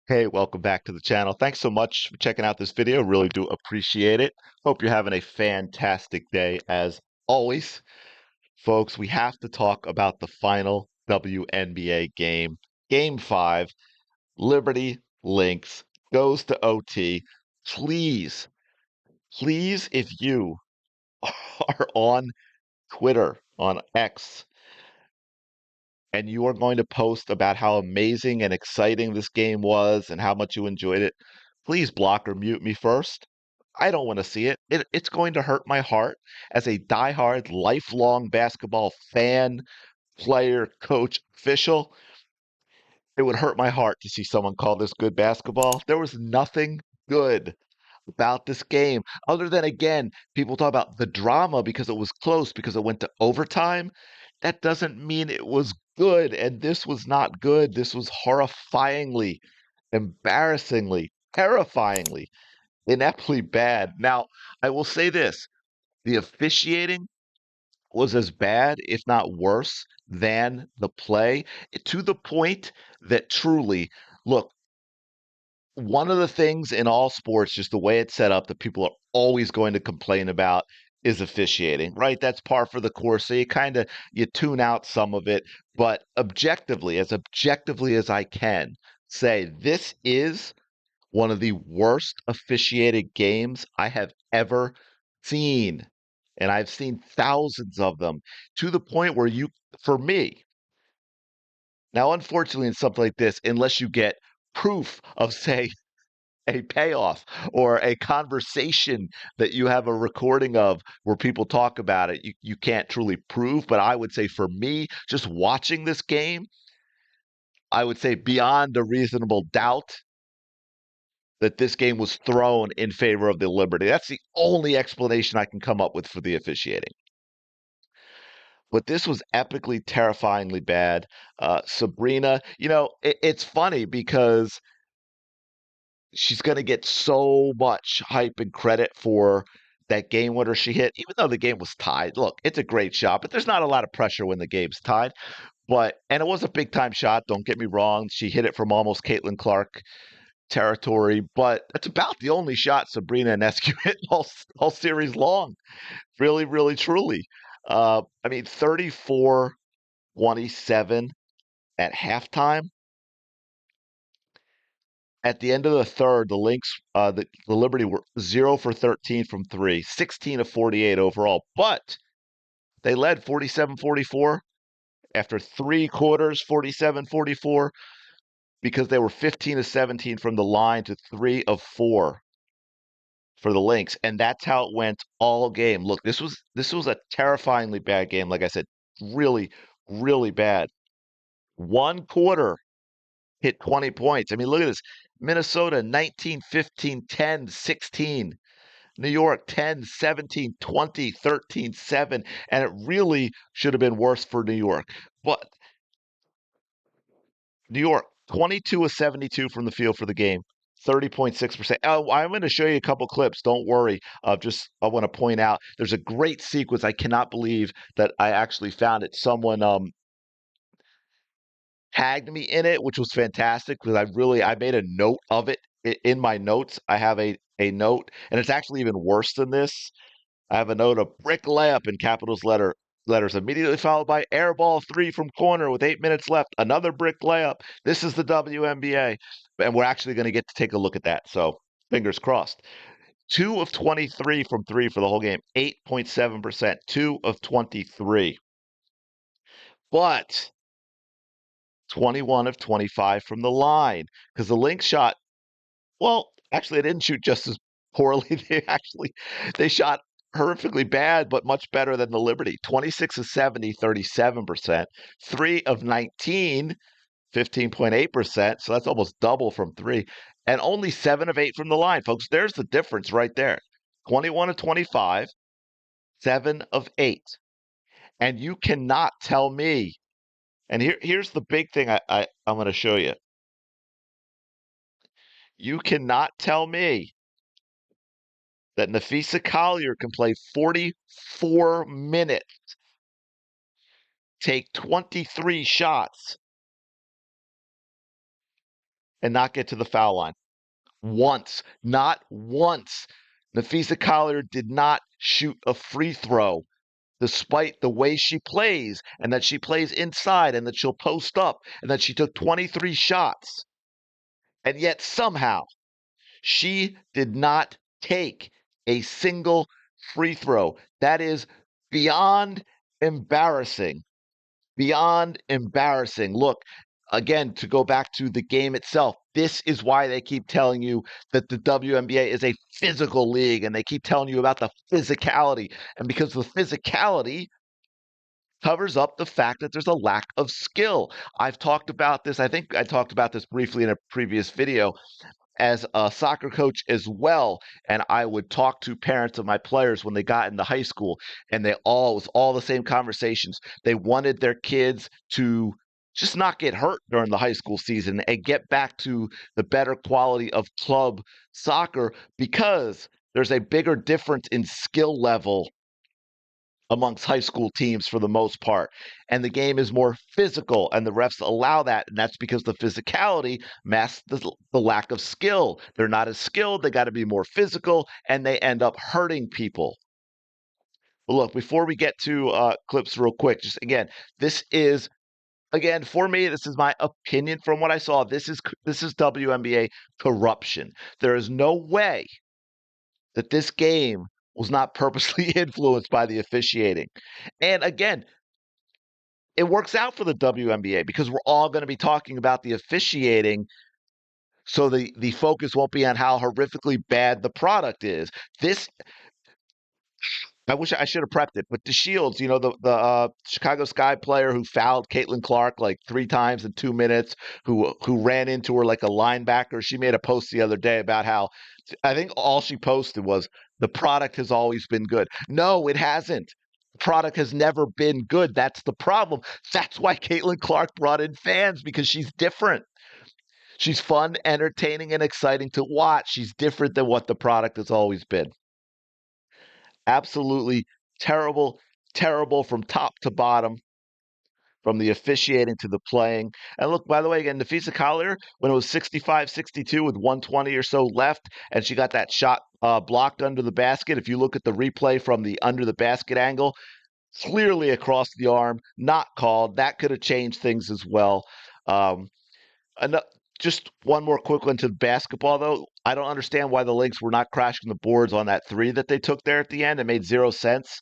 Hey, welcome back to the channel. Thanks so much for checking out this video. Really do appreciate it. Hope you're having a fantastic day as always. Folks, we have to talk about the final WNBA game. Game 5, Liberty Lynx goes to OT. Please, please, if you are on Twitter, on X, and you are going to post about how amazing and exciting this game was and how much you enjoyed it, please block or mute me first. I don't want to see it. It's going to hurt my heart as a diehard, lifelong basketball fan, player, coach, official. It would hurt my heart to see someone call this good basketball. There was nothing good about this game other than, again, people talk about the drama because it was close, because it went to overtime. That doesn't mean it was good, and this was not good. This was horrifyingly, embarrassingly, terrifyingly, ineptly bad. Now, I will say this: the officiating was as bad, if not worse, than the play, to the point that truly, look, one of the things in all sports, just the way it's set up, that people are always going to complain about is officiating, right? That's par for the course. So you tune out some of it, but objectively as I can, say this is one of the worst officiated games I have ever seen. And I've seen thousands of them, to the point where for me, now, unfortunately, in something like this, unless you get proof of, say, a payoff or a conversation that you have a recording of where people talk about it, you can't truly prove. But I would say, for me, just watching this game, I would say beyond a reasonable doubt that this game was thrown in favor of the Liberty. That's the only explanation I can come up with for the officiating. But this was epically, terrifyingly bad. Sabrina, it's funny because she's going to get so much hype and credit for that game winner she hit, even though the game was tied. Look, it's a great shot, but there's not a lot of pressure when the game's tied. And it was a big time shot. Don't get me wrong. She hit it from almost Caitlin Clark territory, but that's about the only shot Sabrina Ionescu hit all series long. Really, really, truly. I mean, 34-27 at halftime. At the end of the third, the Lynx, the Liberty were 0 for 13 from three, 16 of 48 overall, but they led 47-44 after three quarters, 47-44, because they were 15 of 17 from the line to 3 of 4 for the Lynx, and that's how it went all game. Look, this was a terrifyingly bad game. Like I said, really, really bad. One quarter hit 20 points. I mean, look at this. Minnesota 19, 15, 10, 16. New York 10, 17, 20, 13, 7. And it really should have been worse for New York. But New York 22 of 72 from the field for the game. 30.6%. Oh, I'm going to show you a couple clips. Don't worry. Just I want to point out there's a great sequence. I cannot believe that I actually found it. Someone tagged me in it, which was fantastic because I made a note of it in my notes. I have a note, and it's actually even worse than this. I have a note of brick layup in letters immediately followed by air ball three from corner with 8 minutes left. Another brick layup. This is the WNBA, and we're actually going to get to take a look at that. So fingers crossed. 2 of 23 from three for the whole game, 8.7%. 2 of 23, but 21 of 25 from the line because the Lynx shot, well, actually, they didn't shoot just as poorly. They shot horrifically bad, but much better than the Liberty. 26 of 70, 37%. 3 of 19, 15.8%. So that's almost double from three. And only 7 of 8 from the line, folks. There's the difference right there. 21 of 25, 7 of 8. And you cannot tell me. And here's the big thing I'm going to show you. You cannot tell me that Nafisa Collier can play 44 minutes, take 23 shots, and not get to the foul line. Once, not once. Nafisa Collier did not shoot a free throw despite the way she plays and that she plays inside and that she'll post up and that she took 23 shots. And yet somehow she did not take a single free throw. That is beyond embarrassing. Beyond embarrassing. Look, again, to go back to the game itself, this is why they keep telling you that the WNBA is a physical league, and they keep telling you about the physicality. And because the physicality covers up the fact that there's a lack of skill. I've talked about this. I think I talked about this briefly in a previous video as a soccer coach as well. And I would talk to parents of my players when they got into high school, and it was all the same conversations. They wanted their kids to just not get hurt during the high school season and get back to the better quality of club soccer because there's a bigger difference in skill level amongst high school teams for the most part. And the game is more physical, and the refs allow that. And that's because the physicality masks the lack of skill. They're not as skilled, they got to be more physical, and they end up hurting people. But look, before we get to clips real quick, just again, this is. Again, for me, this is my opinion from what I saw. This is WNBA corruption. There is no way that this game was not purposely influenced by the officiating. And again, it works out for the WNBA because we're all going to be talking about the officiating. So the focus won't be on how horrifically bad the product is. This I wish I should have prepped it, but the Shields, the Chicago Sky player who fouled Caitlin Clark like 3 times in 2 minutes, who ran into her like a linebacker. She made a post the other day about how I think all she posted was the product has always been good. No, it hasn't. The product has never been good. That's the problem. That's why Caitlin Clark brought in fans because she's different. She's fun, entertaining, and exciting to watch. She's different than what the product has always been. Absolutely terrible, terrible from top to bottom, from the officiating to the playing. And look, by the way, again, Nafisa Collier, when it was 65-62 with 120 or so left, and she got that shot blocked under the basket, if you look at the replay from the under the basket angle, clearly across the arm, not called. That could have changed things as well. Um, just one more quick one to basketball, though. I don't understand why the Lynx were not crashing the boards on that three that they took there at the end. It made 0 sense.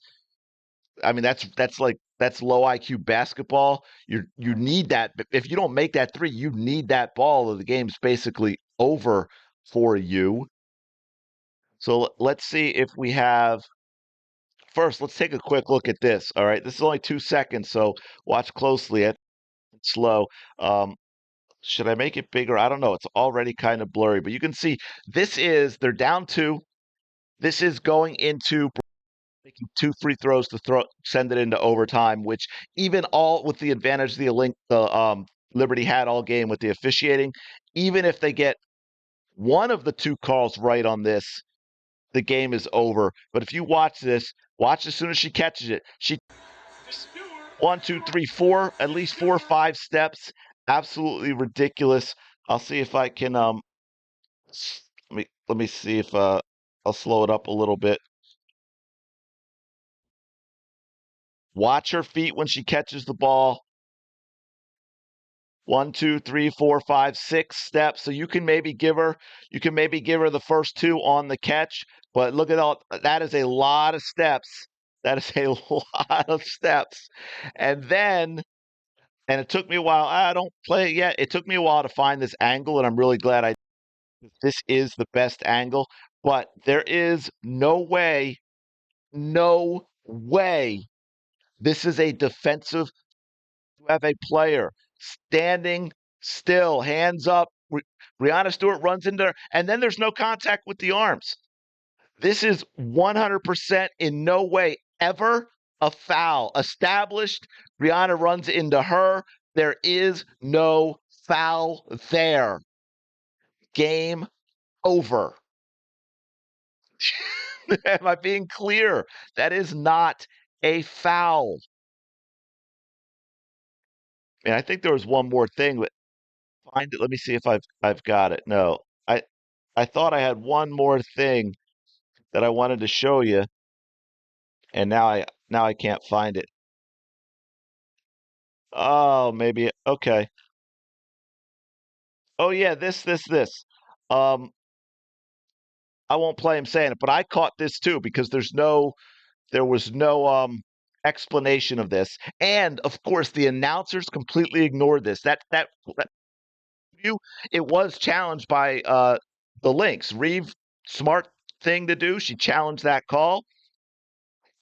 I mean, that's low IQ basketball. You need that. If you don't make that three, you need that ball, or the game's basically over for you. So let's see if we have. First, let's take a quick look at this. All right, this is only 2 seconds, so watch closely. It's slow. Should I make it bigger? I don't know. It's already kind of blurry, but you can see they're down two. This is going into making 2 free throws to send it into overtime, which even all with the advantage the Liberty had all game with the officiating, even if they get one of the 2 calls right on this, the game is over. But if you watch as soon as she catches it, she 1, 2, 3, 4, at least 4 or 5 steps. Absolutely ridiculous. I'll see if I can let me see if I'll slow it up a little bit. Watch her feet when she catches the ball. 1, 2, 3, 4, 5, 6 steps. So you can maybe give her the first 2 on the catch. But look at all that is a lot of steps. That is a lot of steps. And it took me a while. I don't play it yet. It took me a while to find this angle, and I'm really glad this is the best angle. But there is no way this is a defensive to have a player standing still, hands up. Brianna Stewart runs into her, and then there's no contact with the arms. This is 100% in no way ever a foul. Established, Brianna runs into her. There is no foul there. Game over. Am I being clear? That is not a foul. And I think there was one more thing, but find it. Let me see if I've got it. No, I I thought I had one more thing that I wanted to show you, and now I can't find it. Oh, maybe okay. Oh yeah, this. Um, I won't play him saying it, but I caught this too because there was no explanation of this, and of course the announcers completely ignored this. That view, it was challenged by the Lynx. Reeve, smart thing to do. She challenged that call,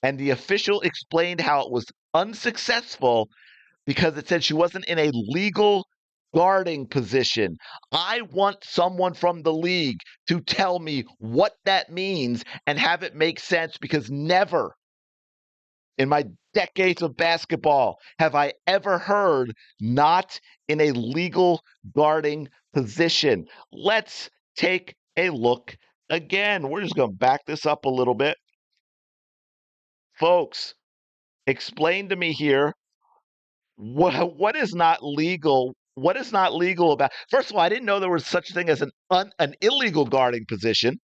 and the official explained how it was unsuccessful because it said she wasn't in a legal guarding position. I want someone from the league to tell me what that means and have it make sense because never in my decades of basketball have I ever heard not in a legal guarding position. Let's take a look again. We're just going to back this up a little bit. Folks, explain to me here what is not legal? What is not legal about? First of all, I didn't know there was such a thing as an illegal guarding position,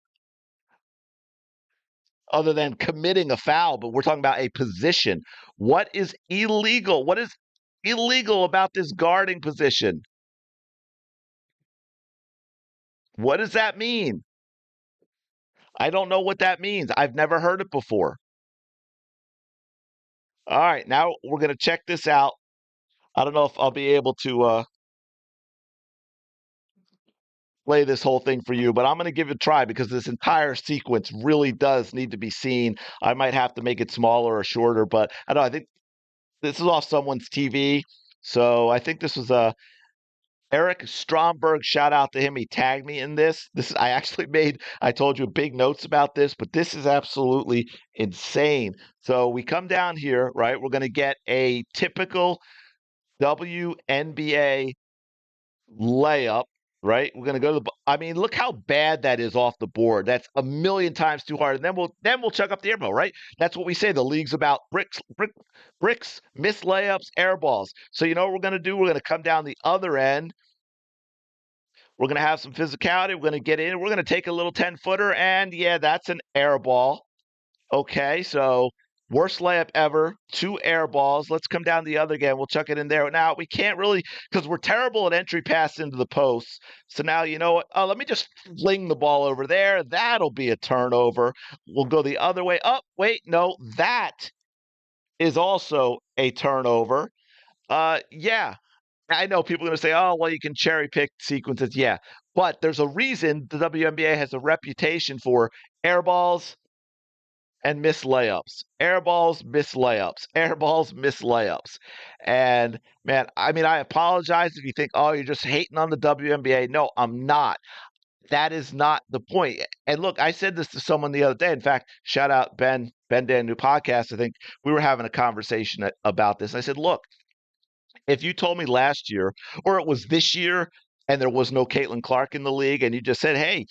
other than committing a foul. But we're talking about a position. What is illegal? What is illegal about this guarding position? What does that mean? I don't know what that means. I've never heard it before. All right, now we're going to check this out. I don't know if I'll be able to play this whole thing for you, but I'm going to give it a try because this entire sequence really does need to be seen. I might have to make it smaller or shorter, but I don't know. I think this is off someone's TV. So I think this was Eric Stromberg. Shout out to him. He tagged me in this. I actually made, I told you, big notes about this, but this is absolutely insane. So we come down here, right? We're going to get a typical WNBA layup, right? We're gonna go to the. I mean, look how bad that is off the board. That's a million times too hard. And then we'll chuck up the air ball, right? That's what we say. The league's about bricks, missed layups, air balls. So you know what we're gonna do? We're gonna come down the other end. We're gonna have some physicality. We're gonna get in. We're gonna take a little 10-footer, and yeah, that's an air ball. Okay, so worst layup ever, two air balls. Let's come down the other again. We'll chuck it in there. Now we can't really because we're terrible at entry pass into the posts. So now you know what? Oh, let me just fling the ball over there. That'll be a turnover. We'll go the other way. Oh, wait, no, that is also a turnover. Yeah. I know people are going to say, oh, well, you can cherry pick sequences. Yeah. But there's a reason the WNBA has a reputation for air balls, and miss layups. Air balls, miss layups. Air balls, miss layups. And man, I mean, I apologize if you think, oh, you're just hating on the WNBA. No, I'm not. That is not the point. And look, I said this to someone the other day. In fact, shout out Ben Dan New Podcast. I think we were having a conversation about this. I said, look, if you told me last year or it was this year and there was no Caitlin Clark in the league and you just said, hey,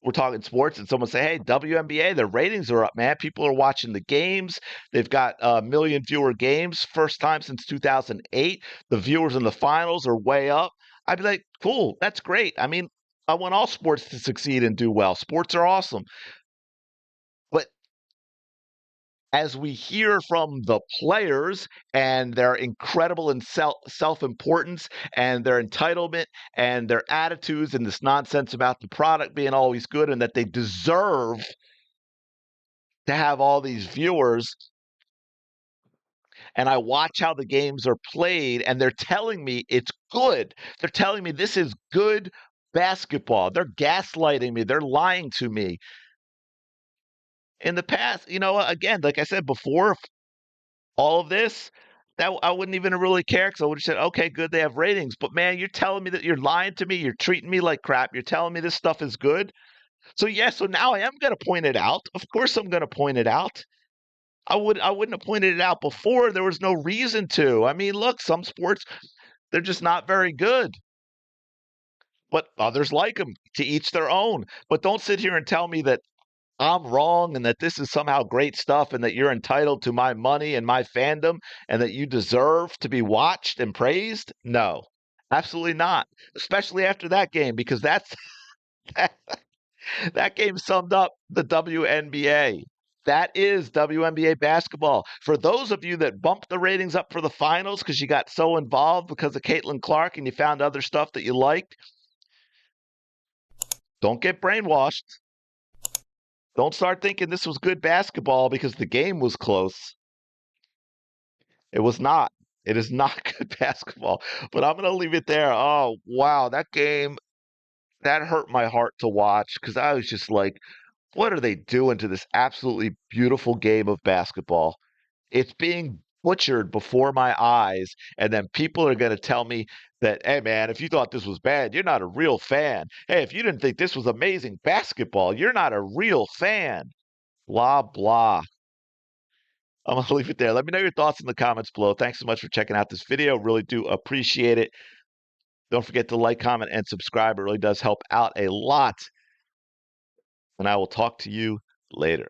we're talking sports and someone say, hey, WNBA, their ratings are up, man. People are watching the games. They've got a million viewer games, first time since 2008. The viewers in the finals are way up. I'd be like, cool, that's great. I mean, I want all sports to succeed and do well. Sports are awesome. But as we hear from the players and their incredible and self-importance and their entitlement and their attitudes and this nonsense about the product being always good and that they deserve to have all these viewers, and I watch how the games are played and they're telling me it's good. They're telling me this is good basketball. They're gaslighting me. They're lying to me. In the past, again, like I said before, all of this, that I wouldn't even really care because I would have said, okay, good, they have ratings. But man, you're telling me that you're lying to me. You're treating me like crap. You're telling me this stuff is good. So yeah, so now I am going to point it out. Of course, I'm going to point it out. I wouldn't have pointed it out before. There was no reason to. I mean, look, some sports they're just not very good, but others like them. To each their own. But don't sit here and tell me that I'm wrong and that this is somehow great stuff and that you're entitled to my money and my fandom and that you deserve to be watched and praised? No. Absolutely not, especially after that game, because that, that game summed up the WNBA. That is WNBA basketball. For those of you that bumped the ratings up for the finals because you got so involved because of Caitlin Clark and you found other stuff that you liked, don't get brainwashed. Don't start thinking this was good basketball because the game was close. It was not. It is not good basketball. But I'm going to leave it there. Oh, wow. That game, that hurt my heart to watch because I was just like, what are they doing to this absolutely beautiful game of basketball? It's being butchered before my eyes. And then people are going to tell me that, hey, man, if you thought this was bad, you're not a real fan. Hey, if you didn't think this was amazing basketball, you're not a real fan. Blah, blah. I'm going to leave it there. Let me know your thoughts in the comments below. Thanks so much for checking out this video. Really do appreciate it. Don't forget to like, comment, and subscribe. It really does help out a lot. And I will talk to you later.